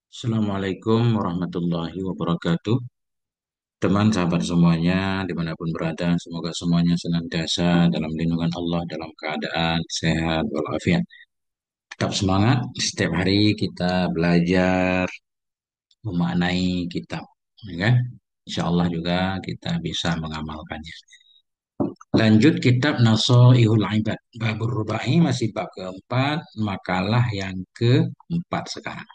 Assalamualaikum warahmatullahi wabarakatuh. Teman sahabat semuanya, dimanapun berada, semoga semuanya senantiasa dalam lindungan Allah, dalam keadaan sehat walafiat. Tetap semangat, setiap hari kita belajar memaknai kitab, ya kan? Insya Allah juga kita bisa mengamalkannya. Lanjut kitab Nasoihul Ibad. Babur Rubai masih bab keempat, makalah yang keempat sekarang.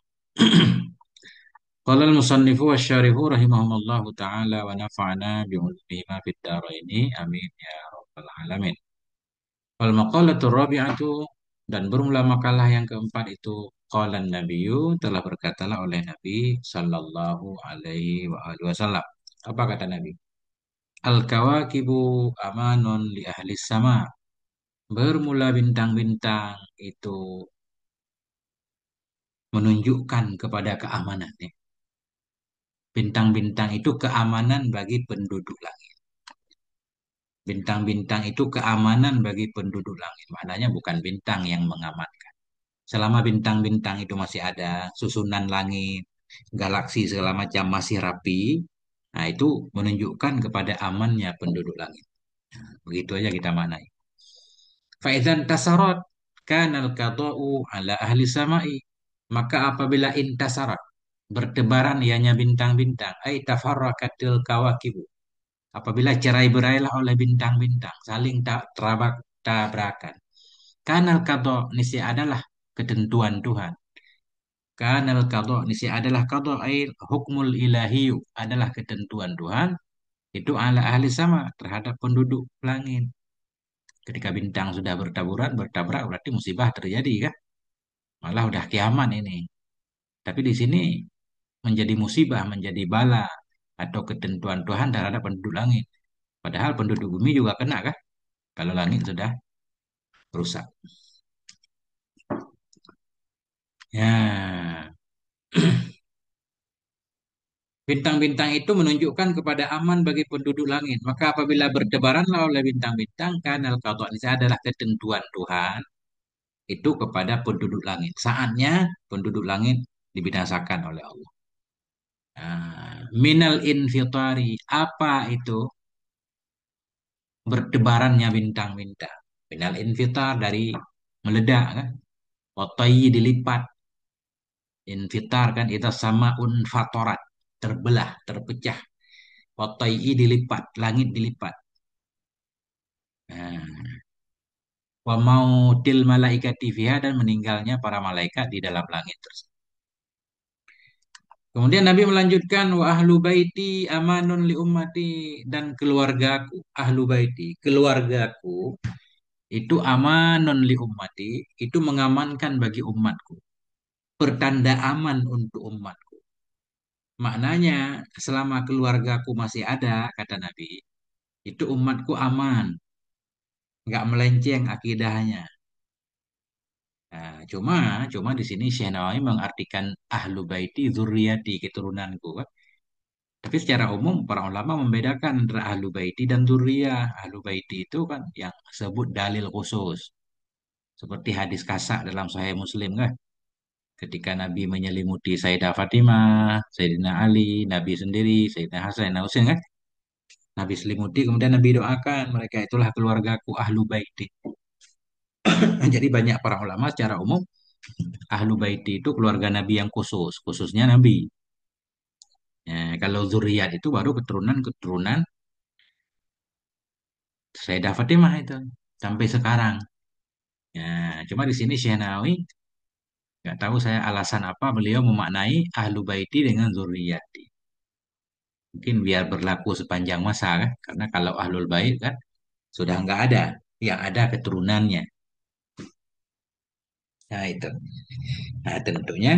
Qala al-musannifu wa syarihu rahimahumullahu ta'ala wa nafa'ana bi'ulmima fid dharaini amin ya rabbal alamin. Wal maqalatu rabi'atu, dan bermula makalah yang keempat itu qala nabiyyu, telah berkatalah oleh Nabi sallallahu alaihi wa alihi wasallam. Apa kata Nabi? Al-kawakibu amanun li ahli sama. Bermula bintang-bintang itu menunjukkan kepada keamanan, ya. Bintang-bintang itu keamanan bagi penduduk langit. Bintang-bintang itu keamanan bagi penduduk langit. Maknanya bukan bintang yang mengamankan. Selama bintang-bintang itu masih ada, susunan langit, galaksi segala macam masih rapi, nah itu menunjukkan kepada amannya penduduk langit. Begitu aja kita maknai. Faizan tasarat kanal qada'u ala ahli samai. Maka apabila intasarat, bertebaran ianya bintang-bintang, ay tafarraqatil kawakibu. Apabila cerai-berailah oleh bintang-bintang, saling terabak tabrakan. Kanal qada nisi adalah ketentuan Tuhan. Kanal qada nisi adalah qada air hukmul ilahiyu, adalah ketentuan Tuhan itu ala ahli sama, terhadap penduduk langit. Ketika bintang sudah bertaburan, bertabrak berarti musibah terjadi kan? Malah udah kiamat ini. Tapi di sini menjadi musibah, menjadi bala atau ketentuan Tuhan terhadap penduduk langit. Padahal penduduk bumi juga kena kan? Kalau langit sudah rusak. Ya, bintang-bintang itu menunjukkan kepada aman bagi penduduk langit. Maka apabila bertebaranlah oleh bintang-bintang, kanal qadha ini adalah ketentuan Tuhan itu kepada penduduk langit. Saatnya penduduk langit dibinasakan oleh Allah. Minal infitari, apa itu bertebarannya bintang-bintang? Minal infitar, dari meledak kan? Otai dilipat. Infitar kan itu sama unfatorat, terbelah, terpecah. Otai dilipat, langit dilipat. Nah, wa mautil malaikati fiha, dan meninggalnya para malaikat di dalam langit tersebut. Kemudian Nabi melanjutkan wa ahlu baiti amanun li ummati, dan keluargaku, ahlu baiti, keluargaku itu amanun li ummati, itu mengamankan bagi umatku, pertanda aman untuk umatku. Maknanya selama keluargaku masih ada, kata Nabi, itu umatku aman, nggak melenceng akidahnya. Nah, cuma di sini Syekh Nawawi mengartikan ahlu baiti zurriyati, keturunanku, kan. Tapi secara umum para ulama membedakan antara ahlu baiti dan zurriyah. Ahlu baiti itu kan yang sebut dalil khusus. Seperti hadis kasak dalam Sahih Muslim kan. Ketika Nabi menyelimuti Sayyidah Fatimah, Sayyidina Ali, Nabi sendiri, Sayyidina Hasan, Sayyidina Husain kan. Nabi selimuti, kemudian Nabi doakan, mereka itulah keluargaku ahlu baiti. Jadi banyak para ulama secara umum, ahlu baiti itu keluarga Nabi yang khusus, khususnya Nabi. Ya, kalau zuriat itu baru keturunan-keturunan Sayyidah Fatimah itu sampai sekarang. Ya, cuma di sini Syekh Nawawi nggak tahu saya alasan apa beliau memaknai ahlu baiti dengan zuriyati. Mungkin biar berlaku sepanjang masa kan, karena kalau ahlul bait kan sudah nggak ada, yang ada keturunannya. Nah itu. Nah tentunya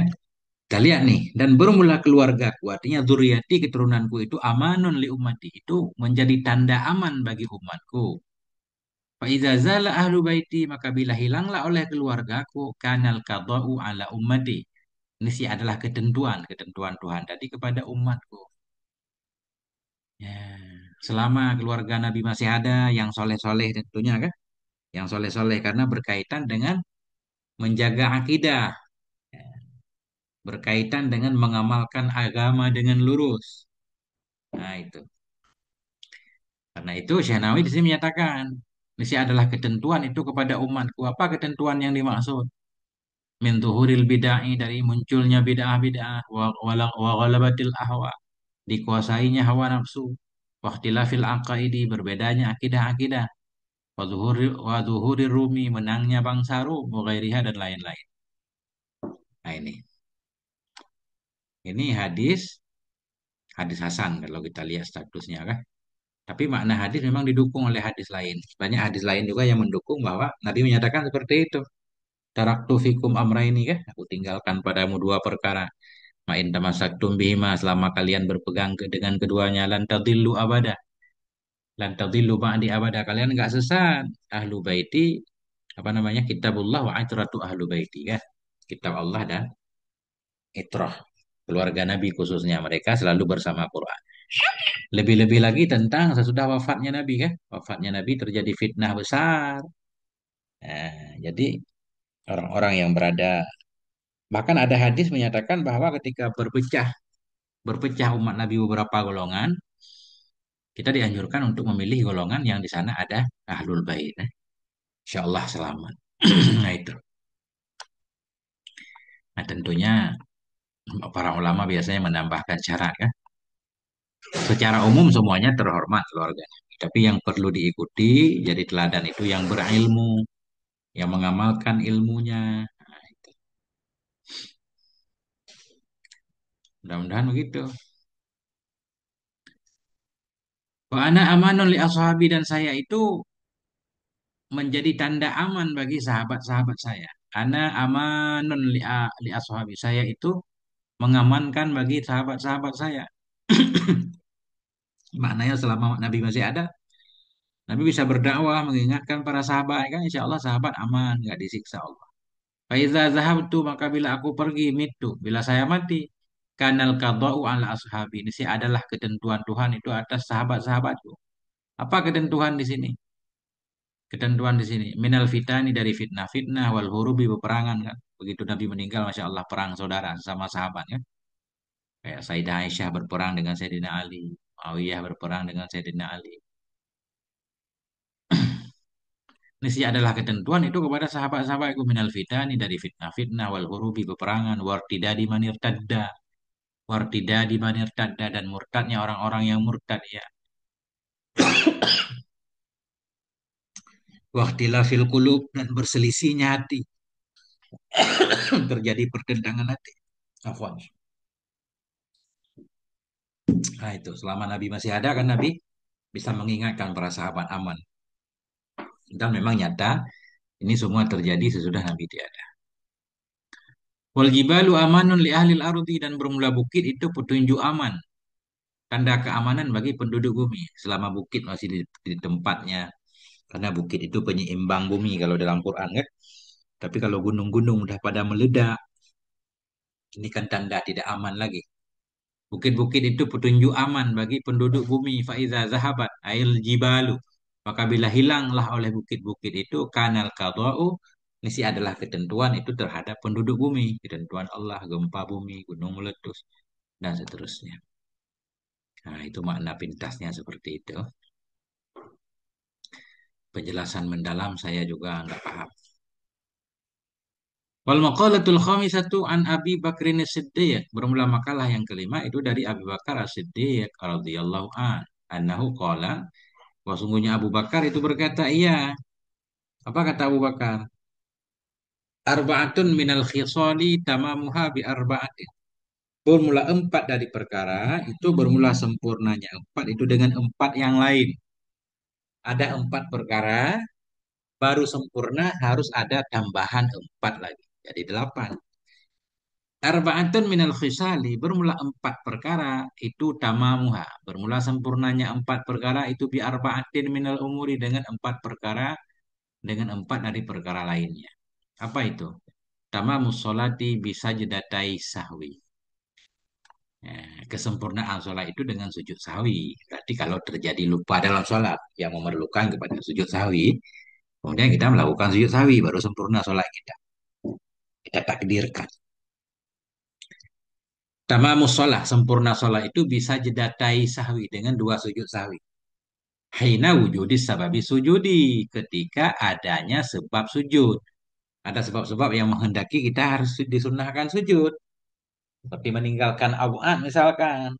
kita lihat nih, dan bermula keluargaku, artinya zuriyati, keturunanku itu amanun li ummati, itu menjadi tanda aman bagi umatku. Faiza zala ahlu baiti, maka bila hilanglah oleh keluargaku, kanal qada'u ala ummati. Ini sih adalah ketentuan Tuhan tadi kepada umatku. Ya, selama keluarga Nabi masih ada, yang soleh-soleh tentunya kan, yang soleh-soleh karena berkaitan dengan menjaga akidah. Ya, berkaitan dengan mengamalkan agama dengan lurus. Nah, itu. Karena itu Syekh Nawawi di sini menyatakan, ini adalah ketentuan itu kepada umatku. Apa ketentuan yang dimaksud? Min tuhuril bid'ah, dari munculnya bid'ah-bid'ah wa ghalabatil ahwa, dikuasainya hawa nafsu, wa ikhtilafil aqaidi, berbedanya akidah-akidah, wa zuhuri rumi, menangnya bangsa Rum, wa ghairiha, dan lain-lain. Nah, ini hadis hadis Hasan kalau kita lihat statusnya kan. Tapi makna hadis memang didukung oleh hadis lain. Banyak hadis lain juga yang mendukung bahwa Nabi menyatakan seperti itu. Taraktu fikum amraini kan, aku tinggalkan padamu dua perkara. Ma'in tamassaktum bihima, selama kalian berpegang dengan keduanya, lan tadillu abada. Lan tadillu ba'di abada, kalian enggak sesat. Ahlu baiti, apa namanya? Kitabullah wa itratu ahlu baiti ya. Kitab Allah dan itrah keluarga Nabi, khususnya mereka selalu bersama Quran. Lebih-lebih lagi tentang sesudah wafatnya Nabi kan. Wafatnya Nabi terjadi fitnah besar. Jadi orang-orang yang berada, bahkan ada hadis menyatakan bahwa ketika berpecah berpecah umat Nabi beberapa golongan, kita dianjurkan untuk memilih golongan yang di sana ada ahlul bait. Insya Allah selamat. Nah, itu. Nah, tentunya para ulama biasanya menambahkan syarat kan. Secara umum semuanya terhormat keluarganya. Tapi yang perlu diikuti jadi teladan itu yang berilmu, yang mengamalkan ilmunya. Nah, itu. Mudah-mudahan begitu. Wa ana amanun li ashabi, dan saya itu menjadi tanda aman bagi sahabat-sahabat saya. Ana amanun li ashabi. Saya itu mengamankan bagi sahabat-sahabat saya. Maknanya selama Nabi masih ada, Nabi bisa berdakwah, mengingatkan para sahabat, kan insya Allah sahabat aman, nggak disiksa Allah. Faiza zahabtu, maka bila aku pergi, mitu, bila saya mati, kanal qada'u ala ashabi. Ini sih adalah ketentuan Tuhan itu atas sahabat-sahabatku. Apa ketentuan di sini? Ketentuan di sini, minal fitani, dari fitnah-fitnah, wal hurubi, peperangan kan. Begitu Nabi meninggal, masya Allah, perang saudara sama sahabat kan. Kayak Sayyidah Aisyah berperang dengan Sayyidina Ali, Muawiyah berperang dengan Sayyidina Ali. Ini adalah ketentuan itu kepada sahabat-sahabatku, minal fitani, dari fitnah-fitnah, wal hurubi, peperangan, wartidadi manir tadda, wartidadi manir tadda, dan murtadnya orang-orang yang murtad ya. Wahtilafil qulub, dan berselisihnya hati. Terjadi pertentangan hati. Afwan. Nah, itu selama Nabi masih ada kan Nabi bisa mengingatkan para sahabat aman. Dan memang nyata ini semua terjadi sesudah Nabi tiada. Wal jibalu amanun li ahlil ardi, dan bermula bukit itu petunjuk aman, tanda keamanan bagi penduduk bumi selama bukit masih di tempatnya. Karena bukit itu penyeimbang bumi kalau dalam Quran kan. Tapi kalau gunung-gunung udah pada meledak, ini kan tanda tidak aman lagi. Bukit-bukit itu petunjuk aman bagi penduduk bumi. Faiza zahabat ail jibalu. Maka bila hilanglah oleh bukit-bukit itu, kanal qada'u, ini adalah ketentuan itu terhadap penduduk bumi. Ketentuan Allah, gempa bumi, gunung meletus, dan seterusnya. Nah, itu makna pintasnya seperti itu. Penjelasan mendalam saya juga nggak paham. Wal maqalatul khamisatu an Abi Bakrin As-Siddiq. Bermula makalah yang kelima itu dari Abi Bakar As-Siddiq radhiyallahu an. Annahu qala, bahwa sungguhnya Abu Bakar itu berkata, iya. Apa kata Abu Bakar? Arba'atun minal khisali tamamuha bi arba'atin. Bermula empat dari perkara, itu bermula sempurnanya empat itu dengan empat yang lain. Ada empat perkara, baru sempurna harus ada tambahan empat lagi. Jadi delapan. Arba'atun minal khisali, bermula empat perkara, itu tamamuha. Bermula sempurnanya empat perkara, itu bi arba'atin minal umuri, dengan empat perkara, dengan empat dari perkara lainnya. Apa itu? Tamamus sholati bisa jedatai sahwi. Kesempurnaan sholat itu dengan sujud sahwi. Berarti kalau terjadi lupa dalam sholat yang memerlukan kepada sujud sahwi, kemudian kita melakukan sujud sahwi, baru sempurna sholat kita. Kita takdirkan. Tamamus sholah, sempurna sholah itu bisa jedatai sahwi dengan dua sujud sahwi. Hina wujudis sababi sujudi, ketika adanya sebab sujud. Ada sebab-sebab yang menghendaki kita harus disunahkan sujud. Seperti meninggalkan awaan misalkan.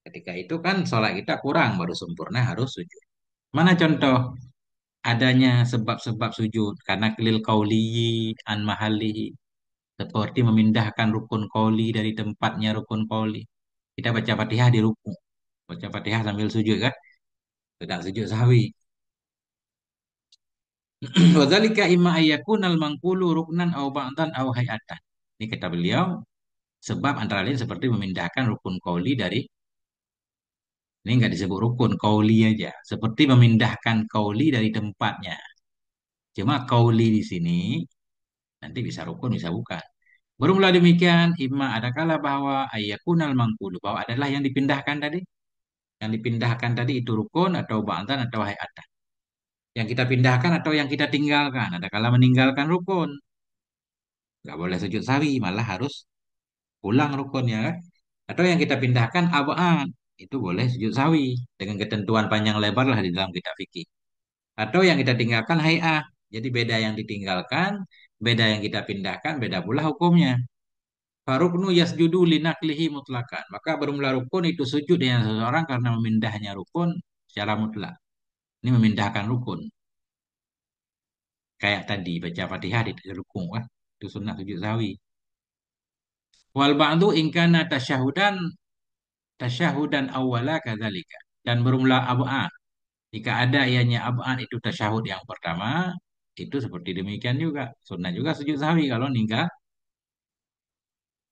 Ketika itu kan sholat kita kurang, baru sempurna harus sujud. Mana contoh adanya sebab-sebab sujud? Karena kelil kauliyi an mahalihi. Seperti memindahkan rukun qauli dari tempatnya rukun qauli. Kita baca Fatihah di ruku. Baca Fatihah sambil sujud kan? Sedang sujud sahwi. Wadzalika imma ayyakunal mangkulu ruknan aw ba'dan aw hayatan. Ini kata beliau, sebab antara lain seperti memindahkan rukun qauli dari, ini nggak disebut rukun, qauli aja. Seperti memindahkan qauli dari tempatnya. Cuma qauli di sini nanti bisa rukun bisa bukan. Bermula demikian, imma ada kala bahwa ayyakunal mangkulu, bahwa adalah yang dipindahkan tadi. Yang dipindahkan tadi itu rukun atau ba'dan atau hayatan. Yang kita pindahkan atau yang kita tinggalkan. Ada kala meninggalkan rukun. Nggak boleh sujud sawi, malah harus pulang rukunnya kan. Atau yang kita pindahkan abaan. Itu boleh sujud sawi. Dengan ketentuan panjang lebar lah di dalam kitab fikih. Atau yang kita tinggalkan hay'ah. Jadi beda yang ditinggalkan, beda yang kita pindahkan, beda pula hukumnya. Faruknu yasjudu linaklihi mutlakan. Maka bermula rukun itu sujud dengan seseorang karena memindahnya rukun secara mutlak. Ini memindahkan rukun. Kayak tadi baca Fatihah di rukun wah, itu sunnah sujud sawi. Wal ba'du in kana tasyahudan awwala kadzalika. Dan bermula ab'an. Jika ada ianya ab'an itu tasyahud yang pertama, itu seperti demikian juga. Sunnah juga sujud sawi kalau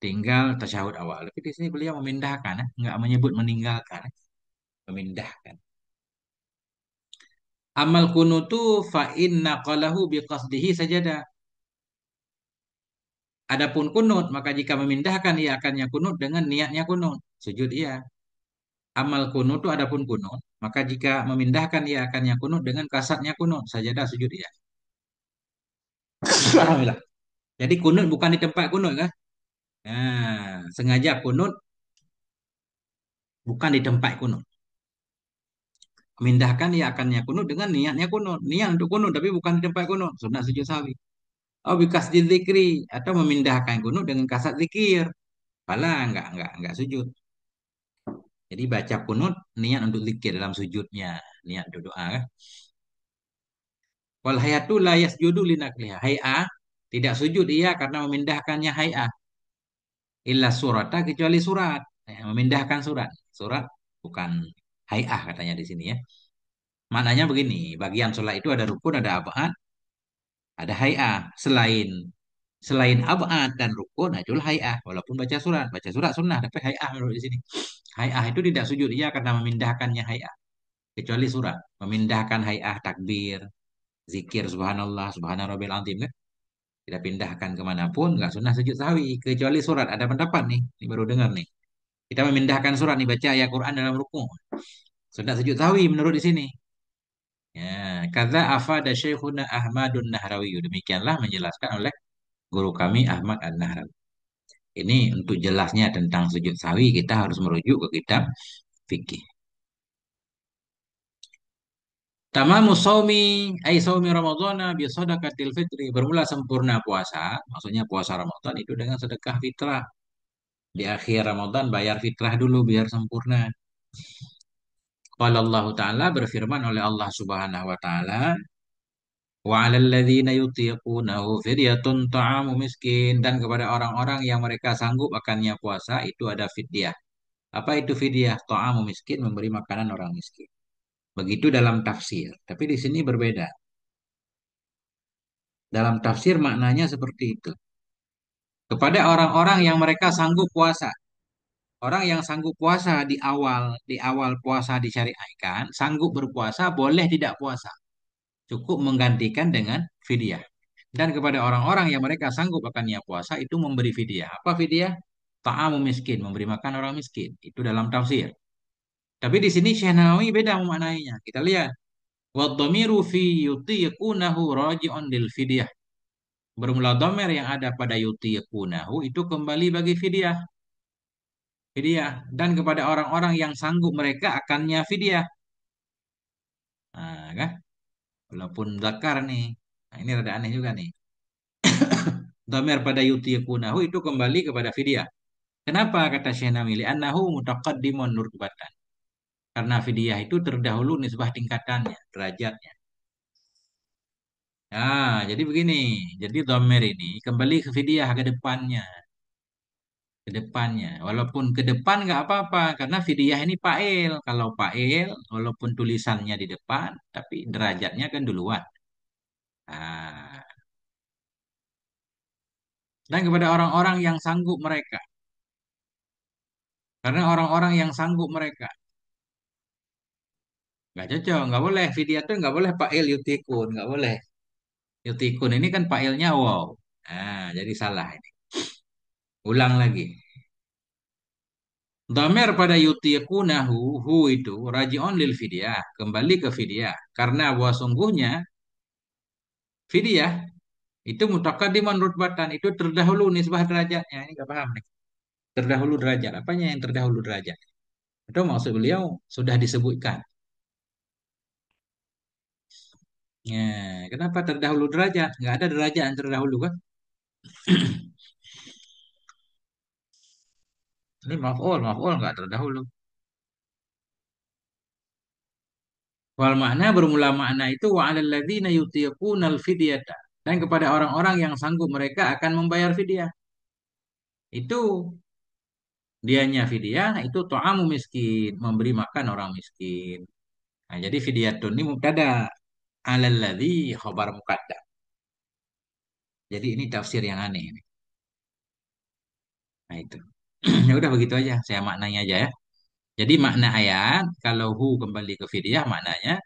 tinggal tasyahud awal. Tapi di sini beliau memindahkan, nggak menyebut meninggalkan, memindahkan. Amal kunutu fa inna qalahu biqasdihi sajada. Adapun kunut, maka jika memindahkan ia akannya kunut dengan niatnya kunut. Sujud ia. Amal kunut itu adapun kunut, maka jika memindahkan ia akannya kunut dengan kasatnya kunut. Sajadah sujud ia. Alhamdulillah. Jadi kunut bukan di tempat kunut kan? Nah, sengaja kunut bukan di tempat kunut. Memindahkan ia akannya kunut dengan niatnya kunut. Niat untuk kunut tapi bukan di tempat kunut. Sunat sujud sawi. Oh, bikas dzikri atau memindahkan kunut dengan kasat zikir. Pala enggak sujud. Jadi baca kunut niat untuk zikir dalam sujudnya, niat untuk doa kan. Wal hayatu la yasjudu linakliha. Hay'ah tidak sujud ia karena memindahkannya hay'ah. Illa surata kecuali surat. Memindahkan surat. Surat bukan hay'ah katanya di sini ya. Maknanya begini, bagian sholat itu ada rukun, ada abad, ada hay'ah. Selain abad dan rukun itulah hay'ah. Walaupun baca surat sunnah tapi hay'ah menurut di sini. Hay'ah itu tidak sujud ia karena memindahkannya hay'ah. Kecuali surat, memindahkan hay'ah takbir, zikir subhanallah, subhana rabbil azim kan. Kita pindahkan kemanapun, nggak sunnah sujud sahwi. Kecuali surat, ada pendapat nih, ini baru dengar nih. Kita memindahkan surat nih, baca ayat Quran dalam ruku. Sunnah sujud sahwi menurut di sini. Ya, kata afada Syekhuna Ahmadun Nahrawi. Demikianlah menjelaskan oleh guru kami Ahmad An-Nahrawi. Ini untuk jelasnya tentang sujud sahwi kita harus merujuk ke kitab fikih. Tamamu saumi ai saumi ramadhana bi shadaqatil fitri. Bermula sempurna puasa, maksudnya puasa Ramadan itu dengan sedekah fitrah. Di akhir Ramadan bayar fitrah dulu biar sempurna. Qala Allah Ta'ala berfirman oleh Allah Subhanahu wa taala, wa 'alal ladzina yutiqunahu fidyatun ta'amu miskin, dan kepada orang-orang yang mereka sanggup akannya puasa itu ada fidyah. Apa itu fidyah? Ta'amu miskin, memberi makanan orang miskin. Begitu dalam tafsir, tapi di sini berbeda. Dalam tafsir maknanya seperti itu. Kepada orang-orang yang mereka sanggup puasa. Orang yang sanggup puasa di awal puasa disyariatkan, sanggup berpuasa boleh tidak puasa. Cukup menggantikan dengan fidyah. Dan kepada orang-orang yang mereka sanggup akannya puasa itu memberi fidyah. Apa fidyah? Ta'amu miskin, memberi makan orang miskin. Itu dalam tafsir. Tapi di sini Syekh Nawawi beda memaknainya. Kita lihat. Wadhamiru fi yutiqunahu raji'un lil fidyah. Bermula dhamir yang ada pada yutiqunahu itu kembali bagi fidyah. fidyah. Dan kepada orang-orang yang sanggup mereka akannya fidyah. Nah, kan? Walaupun zakar nih. Nah, ini rada aneh juga nih. Dhamir pada yutiqunahu itu kembali kepada fidyah. Kenapa kata Syekh Namili? Annahu mutaqaddimun rutbatan. Karena fidyah itu terdahulu nisbah tingkatannya, derajatnya. Nah, jadi begini. Jadi dhamir ini kembali ke fidyah ke depannya. Ke depannya. Walaupun ke depan nggak apa-apa. Karena fidyah ini fa'il. Kalau fa'il, walaupun tulisannya di depan, tapi derajatnya kan duluan. Nah, dan kepada orang-orang yang sanggup mereka. Karena orang-orang yang sanggup mereka. Nggak cocok, nggak boleh. Fidyah itu nggak boleh fa'il yutikun. Nggak boleh. Yutikun ini kan fa'ilnya wow. Nah, jadi salah ini. Ulang lagi. Dhamir pada yutiqunahu hu itu raji'un lil fidyah, kembali ke fidyah. Karena bahwa sungguhnya fidyah itu mutaqaddiman rutbatan, itu terdahulu nisbah derajatnya. Ini enggak paham nih. Terdahulu derajat. Apanya yang terdahulu derajat? Itu maksud beliau sudah disebutkan. Ya, kenapa terdahulu derajat? Enggak ada derajat yang terdahulu kan? Ini maf'ul enggak terdahulu. Wal makna bermula makna itu wa 'alal ladzina yutiqunal fidyata. Dan kepada orang-orang yang sanggup mereka akan membayar fidyah. Itu dianya fidyah itu to'amu miskin, memberi makan orang miskin. Nah, jadi fidyatun ini mubtada, 'alal ladzi khabar muqaddam. Jadi ini tafsir yang aneh ini. Nah, itu. Ya udah begitu aja, saya maknanya aja ya. Jadi makna ayat kalau hu kembali ke fidyah maknanya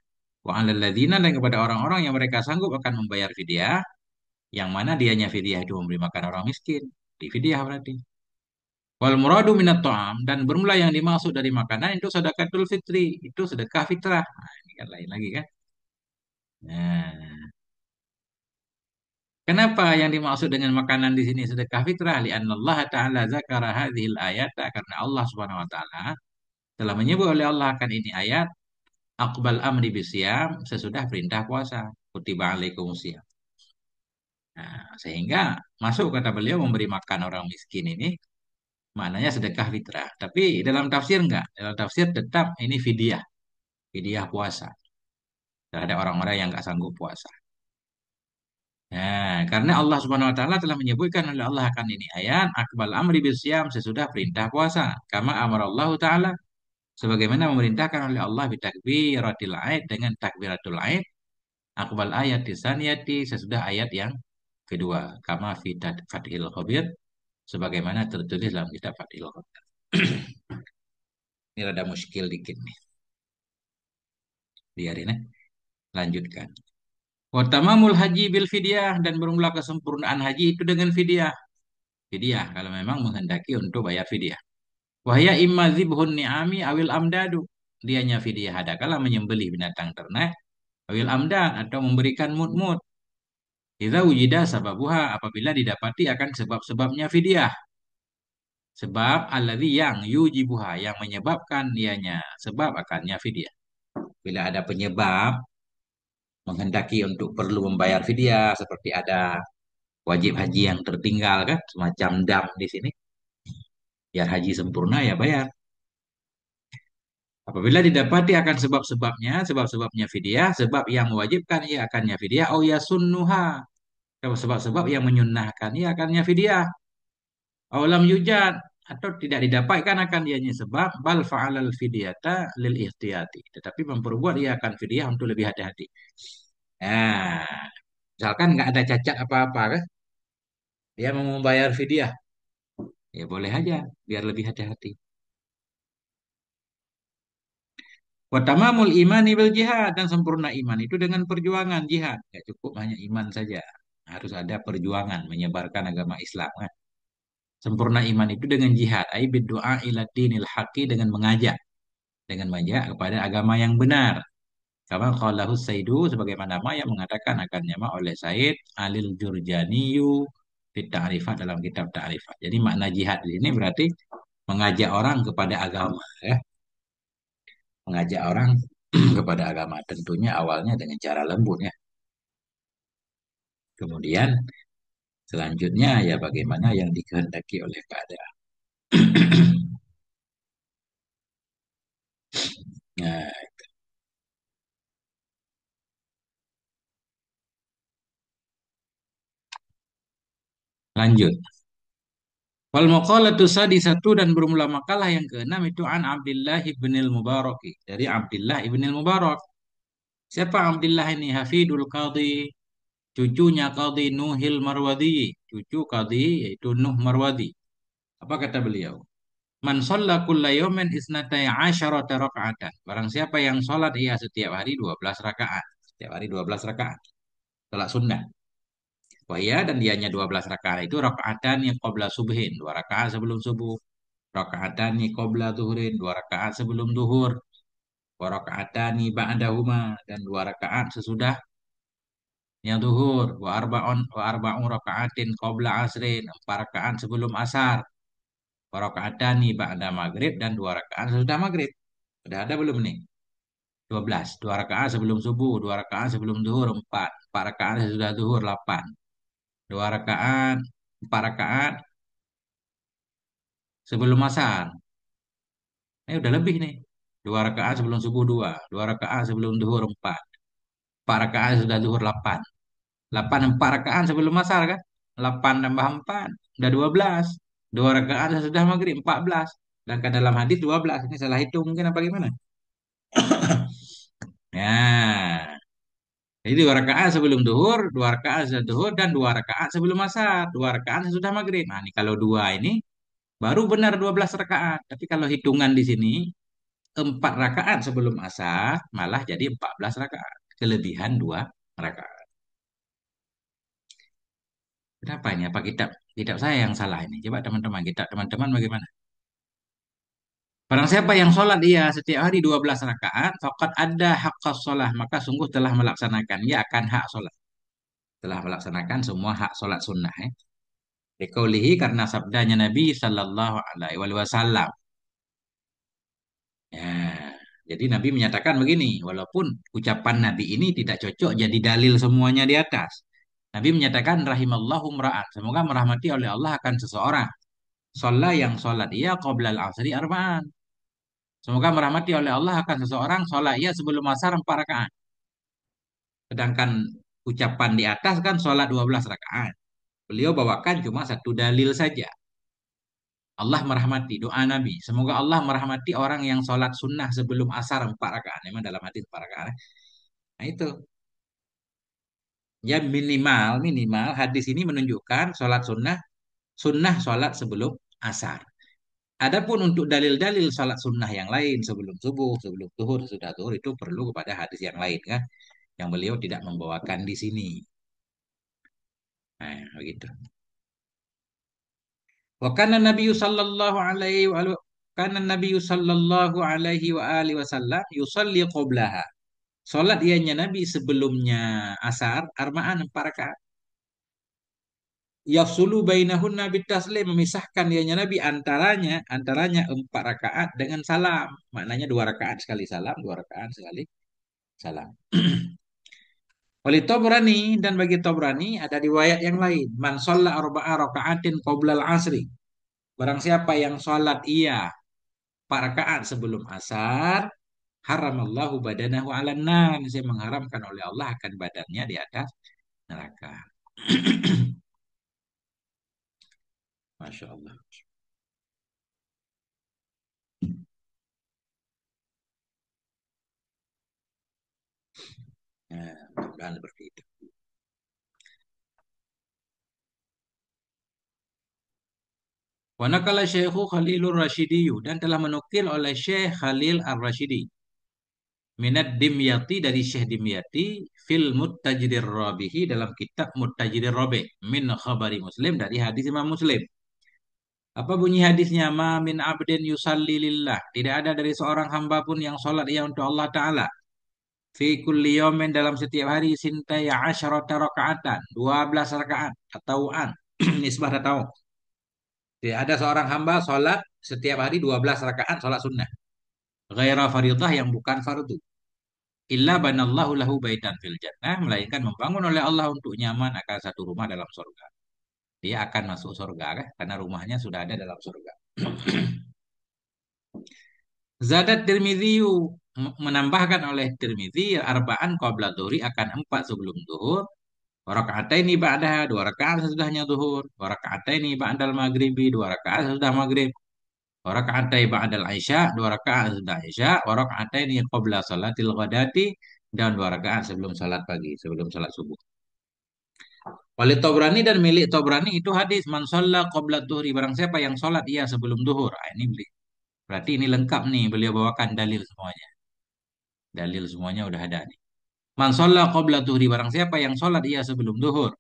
wa 'alal ladzina, dan kepada orang-orang yang mereka sanggup akan membayar fidyah, yang mana dianya fidyah itu memberi makan orang miskin. Di fidyah berarti. Wal muradu minat ta'am, dan bermula yang dimaksud dari makanan itu sedekatul fitri, itu sedekah fitrah. Nah, ini kan lain lagi kan. Nah, kenapa yang dimaksud dengan makanan di sini sedekah fitrah? Li'anna Allah Ta'ala zakara hadhil ayat, karena Allah Subhanahu wa taala telah menyebut oleh Allah akan ini ayat aqbal amri bisyam, sesudah perintah puasa. Kutiba alaikumusiyam. Nah, sehingga masuk kata beliau memberi makan orang miskin ini maknanya sedekah fitrah. Tapi dalam tafsir enggak. Dalam tafsir tetap ini fidyah, fidyah puasa terhadap orang-orang yang enggak sanggup puasa. Nah, karena Allah Subhanahu wa taala telah menyebutkan oleh Allah akan ini ayat akbal amri bisyam, sesudah perintah puasa. Kama amarallahu taala, sebagaimana memerintahkan oleh Allah bitakbiratil aid, dengan takbiratul aid, akbal ayat tisaniyati, sesudah ayat yang kedua. Kama fi Fathil Khabir, sebagaimana tertulis dalam kitab Fathil Khabir. Ini rada muskil dikit nih. Biarin ya. Lanjutkan. Wa tamamul haji bil fidyah, dan bermula kesempurnaan haji itu dengan fidyah. Fidyah kalau memang menghendaki untuk bayar fidyah. Wahya imma zibhun ni'ami awil amdadu. Dianya fidyah ada kala menyembelih binatang ternak, awil amdan, atau memberikan mut-mut. Idza wujida sababuha, apabila didapati akan sebab-sebabnya fidyah. Sebab alladzi yang yujibuha, yang menyebabkan dianya sebab akannya fidyah. Bila ada penyebab menghendaki untuk perlu membayar fidyah, seperti ada wajib haji yang tertinggal kan, semacam dam di sini. Biar haji sempurna ya bayar. Apabila didapati akan sebab-sebabnya, sebab-sebabnya fidyah, sebab yang mewajibkan ia akannya fidyah, au yasunnuha, sebab-sebab yang menyunnahkan ia akannya fidyah, au lam yujad, atau tidak didapatkan akan dianya sebab, bal fa'alal fidyata lil ihtiyati, tetapi memperbuat ia akan fidyah untuk lebih hati-hati. Nah, misalkan nggak ada cacat apa-apa kan, dia mau membayar fidyah, ya boleh aja, biar lebih hati-hati. Wa tamamul imani bil jihad, dan sempurna iman itu dengan perjuangan jihad. Gak cukup hanya iman saja. Harus ada perjuangan menyebarkan agama Islam kan. Sempurna iman itu dengan jihad. Ai biddu'a ila dinil haqi, dengan mengajak. Dengan mengajak kepada agama yang benar. Kama qalahu Saidu, sebagaimana yang mengatakan akan nyama oleh Said Alil Jurjaniyu fit ta'rifat, dalam kitab ta'rifat. Jadi makna jihad di sini berarti mengajak orang kepada agama, ya, mengajak orang kepada agama. Tentunya awalnya dengan cara lembut ya. Kemudian selanjutnya ya bagaimana yang dikehendaki oleh keadaan. Nah, lanjut. Wal maqalatu satu dan bermula makalah yang keenam itu an Abdullah ibnil Mubarak, dari Abdullah ibnil Mubarak. Siapa Abdullah ini? Hafidul Qadhi, cucunya Qadhi Nuhil Marwadi, cucu Qadhi yaitu Nuh Marwadi. Apa kata beliau? Man shalla kulla yawmin isnatai asyarata raka'atan. Barang siapa yang sholat ia setiap hari 12 rakaat. Setiap hari 12 rakaat. Salat sunnah. Wahya dan dianya 12 rakaat itu rakaatan yang qabla subhin. 2 rakaat sebelum subuh. Rakaatani qabla zuhurin. 2 rakaat sebelum zuhur. Wa rakaatani ba'dahuma. Dan 2 rakaat sesudah yang zuhur. Wa arba'un rakaatin qabla asrin. 4 rakaat sebelum asar. Wa rakaatani ba'da maghrib. Dan 2 rakaat sesudah maghrib. Udah ada belum nih? 12. 2 rakaat sebelum subuh, 2 rakaat sebelum zuhur, 4. 4 rakaat sesudah zuhur, 8. 2 rakaat, 4 rakaat sebelum asar. Ini udah lebih nih. 2 rakaat sebelum subuh, 2. 2 rakaat sebelum zuhur, 4. 4 rakaat sesudah zuhur, 8. 8, 4 rakaat sebelum asar kan? 8 tambah 4, udah 12. 2 rakaat sesudah maghrib, 14. Dan ke dalam hadis 12. Ini salah hitung mungkin apa gimana? Ya. Jadi 2 rakaat sebelum duhur, 2 rakaat sesudah duhur, dan 2 rakaat sebelum asar, 2 rakaat sesudah maghrib. Nah, ini kalau dua ini baru benar 12 rakaat. Tapi kalau hitungan di sini 4 rakaat sebelum asar malah jadi 14 rakaat. Kelebihan 2 rakaat. Kenapa ini? Apa kitab kitab saya yang salah ini? Coba teman-teman, kitab teman-teman bagaimana? Barang siapa yang sholat dia setiap hari 12 rakaat, fakat ada hak sholat, maka sungguh telah melaksanakan. Ia akan hak sholat. Telah melaksanakan semua hak sholat sunnah. Ya. Liqaulihi karena sabdanya Nabi Sallallahu Alaihi Wasallam. Ya, jadi Nabi menyatakan begini, walaupun ucapan Nabi ini tidak cocok jadi dalil semuanya di atas. Nabi menyatakan rahimallahu mra'an, semoga merahmati oleh Allah akan seseorang. Sholat yang sholat ia qoblal asri arba'an. Semoga merahmati oleh Allah akan seseorang sholat ia sebelum asar 4 rakaat. Sedangkan ucapan di atas kan sholat 12 rakaat. Beliau bawakan cuma satu dalil saja. Allah merahmati doa Nabi. Semoga Allah merahmati orang yang sholat sunnah sebelum asar 4 rakaat. Memang dalam hadis 4 rakaat. Nah itu. Ya minimal, minimal hadis ini menunjukkan sholat sunnah, sunnah sholat sebelum asar. Adapun untuk dalil-dalil sholat sunnah yang lain sebelum subuh, sebelum zuhur, sudah zuhur itu perlu kepada hadis yang lain kan. Yang beliau tidak membawakan di sini. Nah, begitu. Wa kana Nabi sallallahu alaihi wa kana Nabi sallallahu alaihi wa alihi wasallam yusalli qablaha. Salat ianya Nabi sebelumnya asar arba'an 4 rakaat. Yafsulu bainahunna bitaslim memisahkan ianya Nabi antaranya 4 rakaat dengan salam. Maknanya 2 rakaat sekali salam, 2 rakaat sekali salam. Wali Tobrani dan bagi Tobrani ada riwayat yang lain. Man shalla arba'a raka'atin qoblal asri. Barang siapa yang sholat ia 4 rakaat sebelum asar, haramallahu badanahu 'alan nar. Saya mengharamkan oleh Allah akan badannya di atas neraka. Masya Allah. Nah, mudah-mudahan seperti itu. Wa nakala Syekhu Khalilur Rasyidi dan telah menukil oleh Syekh Khalil Ar-Rasyidi minad Dimyati dari Syekh Dimyati fil Muttajirir Rabihi dalam kitab Muttajirir Rabih min khabari Muslim dari hadis Imam Muslim. Apa bunyi hadisnya? Ma min abdin yusalli lillah. Tidak ada dari seorang hamba pun yang sholat ia untuk Allah Ta'ala. Fi kulli yawmin dalam setiap hari sintai asyarata rakaatan. 12 rakaat. Atauan. Nisbah atau. Tidak ada seorang hamba sholat setiap hari 12 rakaat sholat sunnah. Ghaira faridah yang bukan fardu. Illa banallahu lahu baitan fil jannah. Melainkan membangun oleh Allah untuk nyaman akan satu rumah dalam surga. Dia akan masuk surga kan? Karena rumahnya sudah ada dalam surga. Zadat Tirmidzi menambahkan oleh Tirmidzi arba'an qabla dhuhri akan 4 sebelum zuhur. Raka'ataini ba'daha 2 rakaat sesudahnya zuhur. Raka'ataini ba'dal maghribi 2 rakaat sesudah maghrib. Raka'atai ba'dal isya 2 rakaat sesudah isya. Raka'ataini qabla salatil ghadati dan 2 rakaat sebelum salat pagi, sebelum salat subuh. Walid Tobrani dan milik Tobrani itu hadis man shalla qabla dhuhri barang siapa yang salat ia sebelum zuhur. Ah, ini berarti ini lengkap nih beliau bawakan dalil semuanya. Dalil semuanya udah ada nih. Man shalla qabla dhuhri barang siapa yang salat ia sebelum zuhur.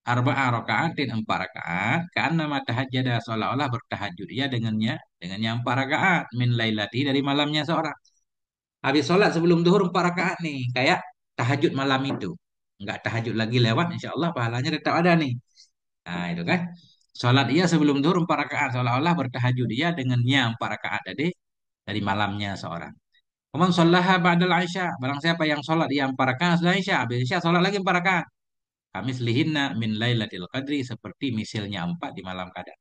Arba'a raka'atin 4 rakaat. Ka'annama tahajjada seolah-olah bertahajud ia dengannya 4 rakaat min lailati dari malamnya seorang. Habis sholat sebelum zuhur 4 rakaat nih. Kayak tahajud malam itu. Enggak tahajud lagi lewat insya Allah pahalanya tetap ada nih. Nah itu kan. Sholat ia sebelum zuhur 4 rakaat. Seolah-olah bertahajud ia dengannya 4 rakaat tadi dari malamnya seorang. Kemudian sholaha ba'dal isya. Barang siapa yang sholat ia 4 rakaat setelah isya. Habis isya sholat lagi 4 rakaat. Kami selihinna min lailatul qadri seperti misilnya 4 di malam qadar.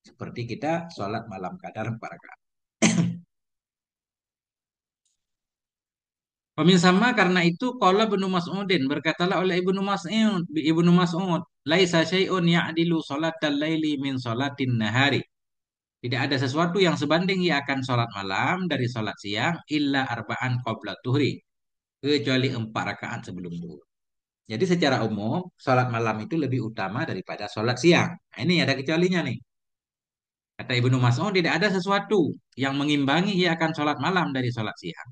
Seperti kita sholat malam qadar 4 rakaat. Pemirsa sama karena itu qala Ibnu Mas'udin berkatalah oleh Ibnu Mas'ud laisa syai'un ya'dilu salatal laili min salatin nahari. Tidak ada sesuatu yang sebanding ia akan sholat malam dari sholat siang illa arba'an qabla tuhri kecuali 4 rakaat sebelum zuhur. Jadi secara umum sholat malam itu lebih utama daripada sholat siang. Nah, ini ada kecualinya nih. Kata Ibnu Mas'ud tidak ada sesuatu yang mengimbangi ia akan sholat malam dari sholat siang.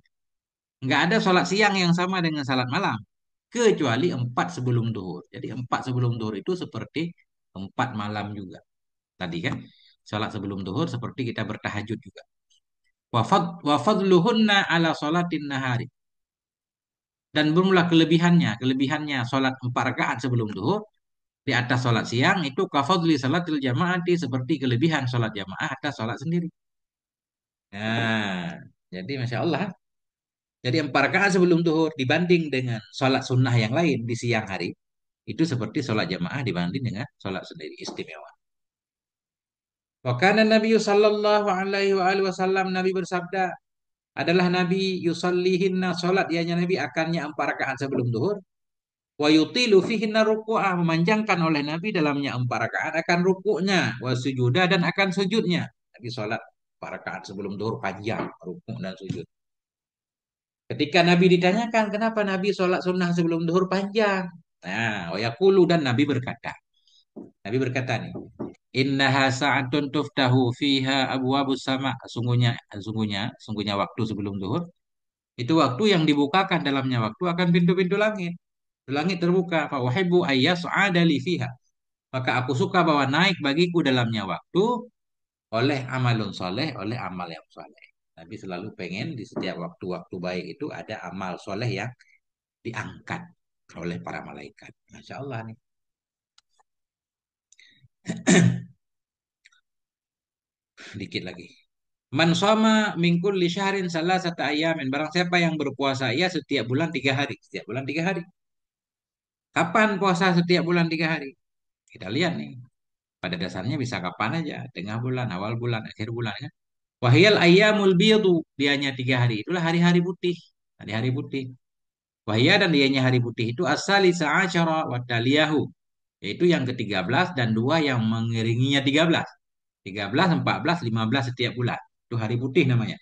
Nggak ada sholat siang yang sama dengan sholat malam. Kecuali 4 sebelum duhur. Jadi 4 sebelum duhur itu seperti 4 malam juga. Tadi kan, sholat sebelum duhur seperti kita bertahajud juga. Wafadluhunna ala sholatin nahari. Dan bermula kelebihannya sholat 4 rakaat sebelum duhur di atas sholat siang itu kafadli sholatil jamaati seperti kelebihan sholat jamaah atas sholat sendiri. Nah, jadi masya Allah. Jadi 4 rakaat sebelum duhur dibanding dengan sholat sunnah yang lain di siang hari itu seperti sholat jamaah dibanding dengan sholat sendiri istimewa. Wakana Nabi sallallahu alaihi wa alihi wasallam Nabi bersabda adalah Nabi yusallihinna sholat ianya Nabi akannya 4 rakaat sebelum duhur wa yutilu fihinna ruku'ah memanjangkan oleh Nabi dalamnya 4 rakaat akan rukuknya wa sujuda dan akan sujudnya. Nabi sholat 4 rakaat sebelum duhur panjang rukuk dan sujud. Ketika Nabi ditanyakan kenapa Nabi sholat sunnah sebelum duhur panjang. Nah, wayakulu dan Nabi berkata. Nabi berkata nih. Innaha sa'atun tuftahu fiha abwabus sama. Sungguhnya waktu sebelum duhur. Itu waktu yang dibukakan dalamnya waktu akan pintu-pintu langit. Langit terbuka. Fawahibbu ayyas'ada li fiha. Maka aku suka bahwa naik bagiku dalamnya waktu oleh amalun soleh, oleh amal yang soleh. Nabi selalu pengen di setiap waktu-waktu baik itu ada amal soleh yang diangkat oleh para malaikat. Masya Allah nih. Dikit lagi. Man shoma min kulli syahrin salasata ayamin. Barang siapa yang berpuasa ia setiap bulan 3 hari. Setiap bulan 3 hari. Kapan puasa setiap bulan 3 hari? Kita lihat nih. Pada dasarnya bisa kapan aja. Tengah bulan, awal bulan, akhir bulan kan. Wahyal ayyamul biyadu. Dianya 3 hari. Itulah hari-hari putih. Hari-hari putih. Wahya dan dianya hari putih itu asali sa'asyara wa taliyahu. Yaitu yang ke-13 dan 2 yang mengiringinya 13. 13, 14, 15 setiap bulan. Itu hari putih namanya.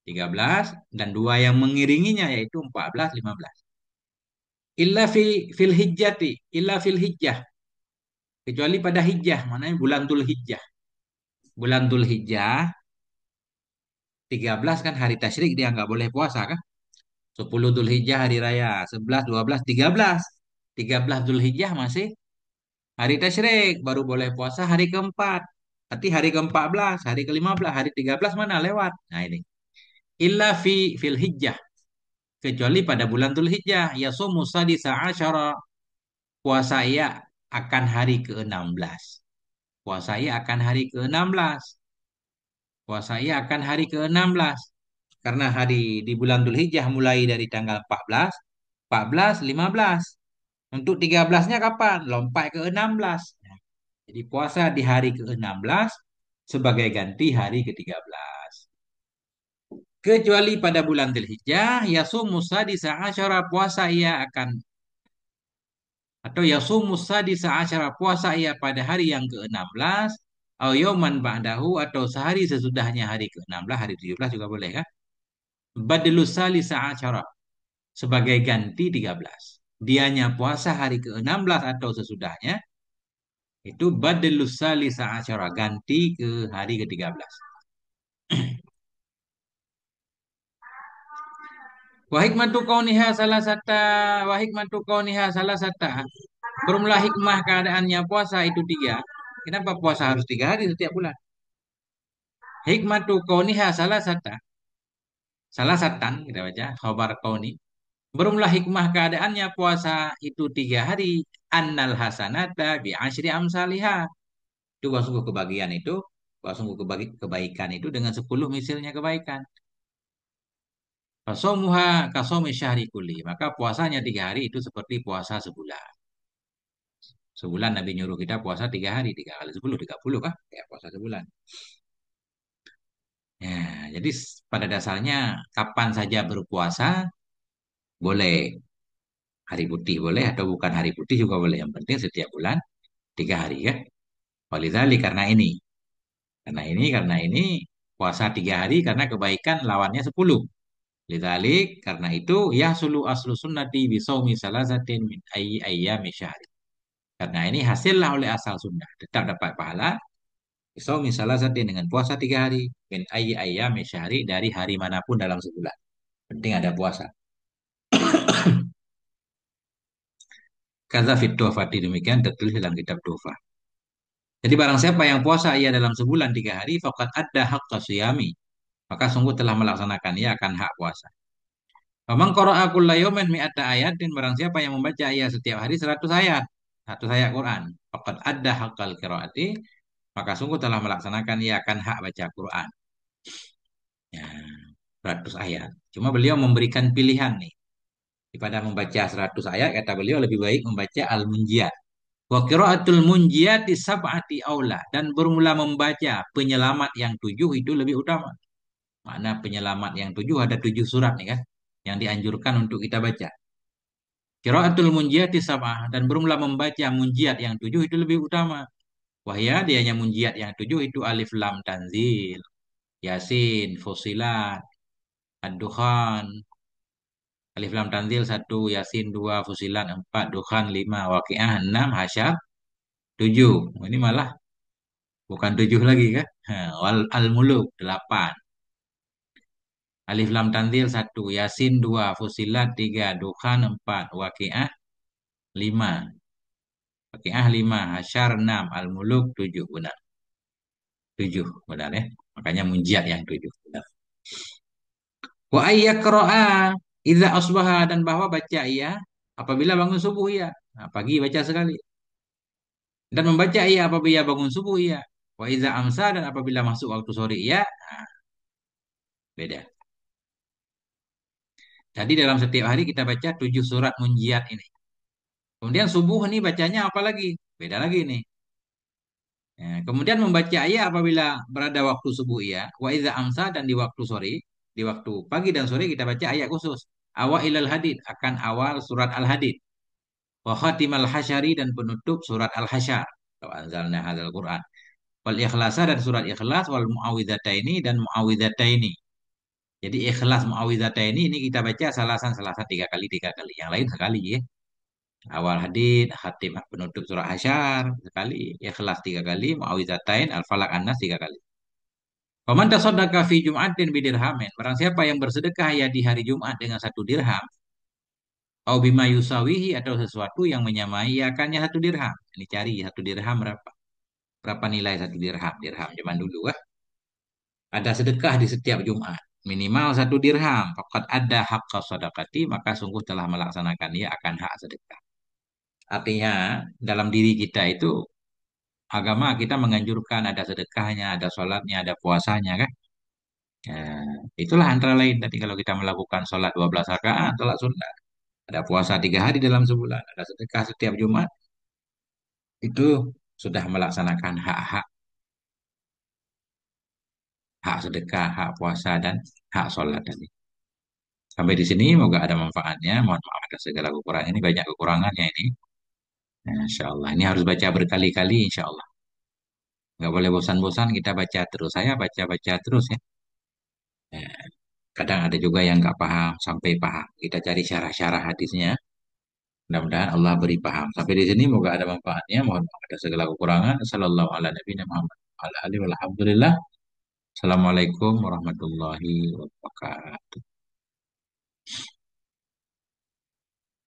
13 dan 2 yang mengiringinya yaitu 14, 15. Illa fil hijjati, illa fil hijjah. Kecuali pada hijjah, maknanya bulan Dzul Hijjah. Bulan Dzul Hijjah 13 kan hari tasyrik dia nggak boleh puasa kan? 10 Dzul Hijjah hari raya, 11, 12, 13. 13 Dzul Hijjah masih hari tasyrik, baru boleh puasa hari keempat. Berarti hari ke-14, hari ke-15, hari 13 mana lewat. Nah ini. Illa fil hijjah. Kecuali pada bulan Dzul Hijjah. Yasumu sadisa asyara. Puasa ia akan hari ke-16. puasa ia akan hari ke-16. Puasa ia akan hari ke-16. Karena hari di bulan Dzulhijjah mulai dari tanggal 14, 14, 15. Untuk 13-nya kapan? Lompat ke 16. Jadi puasa di hari ke-16 sebagai ganti hari ke-13. Kecuali pada bulan Dzulhijjah, yasumu sadisa asyara puasa ia akan atau yasumu sadisa asyara puasa ia pada hari yang ke-16 atau yauman ba'dahu atau sehari sesudahnya hari ke-16, hari 17 juga boleh kan? Badlus salisa asyara sebagai ganti 13. Dianya puasa hari ke-16 atau sesudahnya itu badlus salisa asyara ganti ke hari ke-13. Wa hikmatu kauniha salah sata wa hikmatu kauniha salah sata. Bermula hikmah keadaannya puasa itu tiga. Kenapa puasa harus 3 hari setiap bulan? Hikmatu kauniha salah sata. Salah satan kita baca khabar kauni. Bermula hikmah keadaannya puasa itu 3 hari. Annal hasanata bi asyri amsalihha. Itu bahwa sungguh kebahagiaan itu, bahwa sungguh kebaikan itu dengan 10 misalnya kebaikan. Kasomuha kasomi syahri kulli. Maka puasanya 3 hari itu seperti puasa sebulan. Sebulan Nabi nyuruh kita puasa 3 hari, 3 kali 10, 30 kah? Ya puasa sebulan. Ya, jadi pada dasarnya kapan saja berpuasa boleh. Hari putih boleh atau bukan hari putih juga boleh. Yang penting setiap bulan 3 hari ya. Walidzalik karena ini puasa 3 hari karena kebaikan lawannya 10. Lidzalik karena itu ya sulu aslu sunnati bisaumi salasatin min ayyami syahri. Karena ini hasillah oleh asal sunnah. Tetap dapat pahala. Bisaumi salasatin dengan puasa 3 hari. Min ayyami syahri dari hari manapun dalam sebulan. Penting ada puasa. Kaza fit tuhfati demikian tertulis dalam kitab Tuhfah. Jadi barang siapa yang puasa ia dalam sebulan 3 hari, fakat ada hak siyami. Maka sungguh telah melaksanakan ia akan hak puasa. Memang qara'a kulla yawmin mi'ata ayatin. Barang siapa yang membaca ia setiap hari 100 ayat. 100 ayat Quran. Fakat ada haqqal qiraati. Maka sungguh telah melaksanakan ia akan hak baca Quran. Ya, 100 ayat. Cuma beliau memberikan pilihan nih. Daripada membaca 100 ayat, kata beliau lebih baik membaca Al-Munjiyat. Wa qiraatul munjiyati sab'ati aula dan bermula membaca penyelamat yang 7 itu lebih utama. Makna penyelamat yang 7 ada 7 surat nih kan yang dianjurkan untuk kita baca. Qiraatul munjiyati sab'ah dan bermula membaca munjiyat yang 7 itu lebih utama. Wahya dianya munjiyat yang 7 itu Alif Lam Tanzil, Yasin, Fusilat, Ad-Dukhan, Alif Lam Tanzil 1, Yasin 2, Fusilat 4, Dukhan 5, Waqiah 6, Hasyr 7. Ini malah bukan 7 lagi kan? Wal Al-Muluk 8. Alif Lam Tanzil 1, Yasin 2, Fusilat 3, Dukhan 4, Waqiah 5. Waqiah 5, Hasyr 6, Al-Muluk 7. Benar. 7 benar ya. Makanya munjiat yang 7. Benar. Wa ayyaqra'a idza asbaha dan bahwa baca ia apabila bangun subuh ia. Nah, pagi baca sekali. Dan membaca ia apabila bangun subuh ia. Wa idza amsa dan apabila masuk waktu sore ia. Nah, beda. Jadi dalam setiap hari kita baca 7 surat munjiat ini. Kemudian subuh ini bacanya apa lagi? Beda lagi nih. Ya, kemudian membaca ayat apabila berada waktu subuh ya. Wa idza amsa dan di waktu sore, di waktu pagi dan sore kita baca ayat khusus. Awailal hadid akan awal surat Al-Hadid. Wa khatimal hasyari dan penutup surat Al-Hasyr. Wa anzalna hadzal Qur'an. Wal ikhlasa dan surat Ikhlas wal muawwidzataini dan muawwidzataini. Jadi Ikhlas muawwidzataini ini kita baca salasan 3 kali. Yang lain sekali ya. Awal hadid, khatim penutup surah Hasyr sekali, Ikhlas 3 kali, Muawwidzatain, Al-Falaq, An-Nas 3 kali. Faman tasaddaqa fi Jum'atin bidirhamin. Barang siapa yang bersedekah ya di hari Jumat dengan 1 dirham, au bima yusawihi atau sesuatu yang menyamai ya akannya 1 dirham. Ini cari 1 dirham berapa? Berapa nilai 1 dirham? Dirham zaman dulu kah? Ada sedekah di setiap Jumat. Minimal 1 dirham. Fakat ada hak sedekati maka sungguh telah melaksanakan ia akan hak sedekah. Artinya dalam diri kita itu agama kita menganjurkan ada sedekahnya, ada sholatnya, ada puasanya kan. Ya, itulah antara lain tadi kalau kita melakukan sholat 12 rakaat, sholat sunnah, ada puasa 3 hari dalam sebulan, ada sedekah setiap Jumat, itu sudah melaksanakan hak-hak, hak sedekah, hak puasa, dan hak sholat tadi. Sampai di sini, moga ada manfaatnya. Mohon maaf atas segala kekurangan ini, banyak kekurangannya ini. Nah, insya Allah, ini harus baca berkali-kali, insya Allah. Nggak boleh bosan-bosan, kita baca terus. Saya baca-baca terus ya. Ya, kadang ada juga yang nggak paham, sampai paham. Kita cari syarah-syarah hadisnya. Mudah-mudahan Allah beri paham. Sampai di sini, moga ada manfaatnya. Mohon maaf atas segala kekurangan. Sallallahu ala nabiyina Muhammad. Ala alihi walhamdulillah. Assalamualaikum warahmatullahi wabarakatuh.